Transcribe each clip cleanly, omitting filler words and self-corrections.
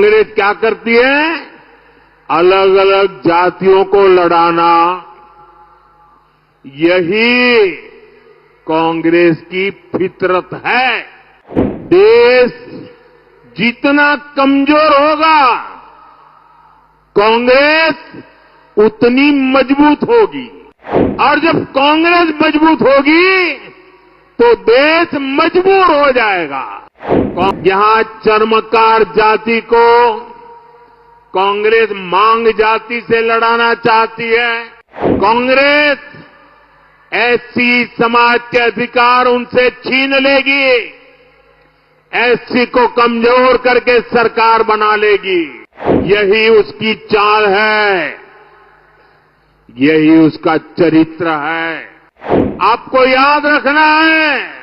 कांग्रेस क्या करती है? अलग अलग जातियों को लड़ाना, यही कांग्रेस की फितरत है। देश जितना कमजोर होगा, कांग्रेस उतनी मजबूत होगी, और जब कांग्रेस मजबूत होगी तो देश मजबूर हो जाएगा। यहां चर्मकार जाति को कांग्रेस मांग जाति से लड़ाना चाहती है। कांग्रेस एससी समाज के अधिकार उनसे छीन लेगी, एससी को कमजोर करके सरकार बना लेगी। यही उसकी चाल है, यही उसका चरित्र है। आपको याद रखना है,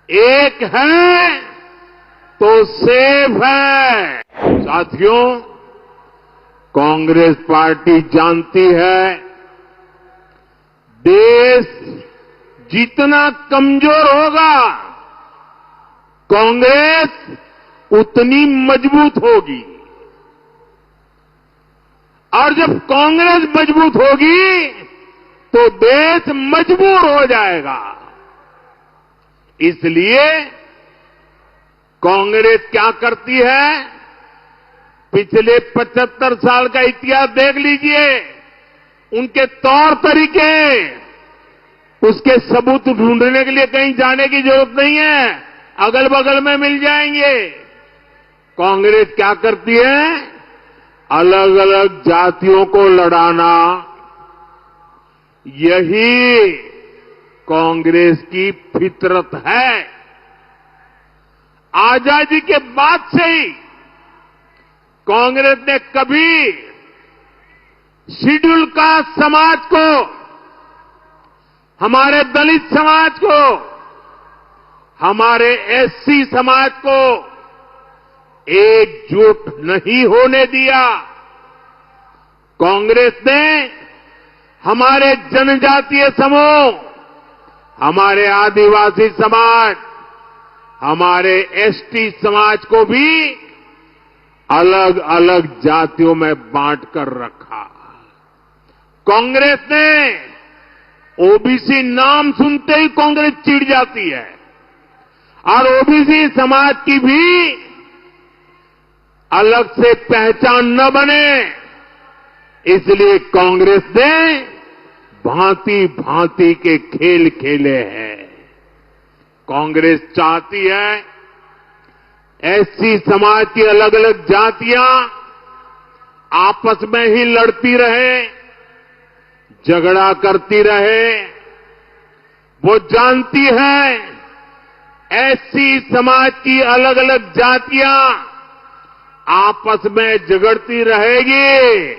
एक है तो सेफ है। साथियों, कांग्रेस पार्टी जानती है, देश जितना कमजोर होगा, कांग्रेस उतनी मजबूत होगी, और जब कांग्रेस मजबूत होगी तो देश मजबूर हो जाएगा। इसलिए कांग्रेस क्या करती है? पिछले 75 साल का इतिहास देख लीजिए, उनके तौर तरीके, उसके सबूत ढूंढने के लिए कहीं जाने की जरूरत नहीं है, अगल बगल में मिल जाएंगे। कांग्रेस क्या करती है? अलग अलग जातियों को लड़ाना, यही कांग्रेस की फितरत है। आजादी के बाद से ही कांग्रेस ने कभी शेड्यूल कास्ट समाज को, हमारे दलित समाज को, हमारे एससी समाज को एकजुट नहीं होने दिया। कांग्रेस ने हमारे जनजातीय समूह, हमारे आदिवासी समाज, हमारे एसटी समाज को भी अलग अलग जातियों में बांट कर रखा। कांग्रेस ने ओबीसी नाम सुनते ही कांग्रेस चिढ़ जाती है, और ओबीसी समाज की भी अलग से पहचान न बने, इसलिए कांग्रेस ने भांति भांति के खेल खेले हैं। कांग्रेस चाहती है एससी समाज की अलग अलग जातियां आपस में ही लड़ती रहे, झगड़ा करती रहे। वो जानती है एससी समाज की अलग अलग जातियां आपस में झगड़ती रहेगी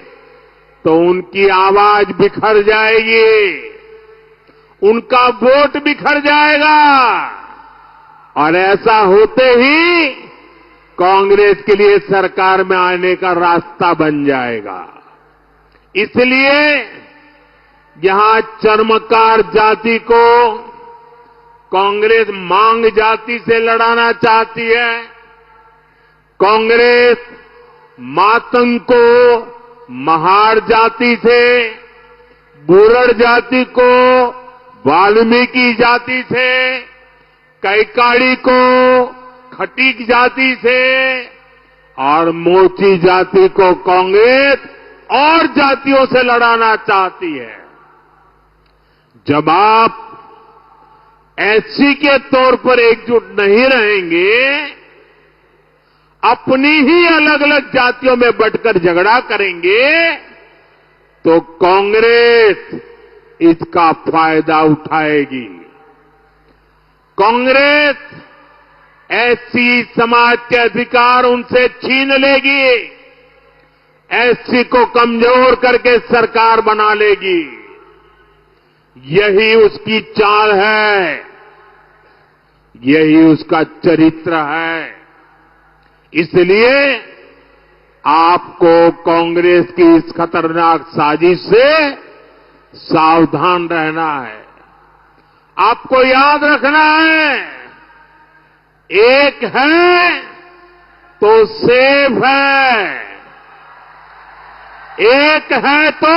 तो उनकी आवाज बिखर जाएगी, उनका वोट बिखर जाएगा, और ऐसा होते ही कांग्रेस के लिए सरकार में आने का रास्ता बन जाएगा। इसलिए यहां चर्मकार जाति को कांग्रेस मांग जाति से लड़ाना चाहती है। कांग्रेस मातंग को महार जाति से, बुरड़ जाति को वाल्मीकि जाति से, कैकाड़ी को खटीक जाति से, और मोची जाति को कांग्रेस और जातियों से लड़ाना चाहती है। जब आप एससी के तौर पर एकजुट नहीं रहेंगे, अपनी ही अलग अलग जातियों में बंटकर झगड़ा करेंगे, तो कांग्रेस इसका फायदा उठाएगी। कांग्रेस एससी समाज के अधिकार उनसे छीन लेगी, एससी को कमजोर करके सरकार बना लेगी। यही उसकी चाल है, यही उसका चरित्र है। इसलिए आपको कांग्रेस की इस खतरनाक साजिश से सावधान रहना है। आपको याद रखना है, एक है तो सेफ है, एक है तो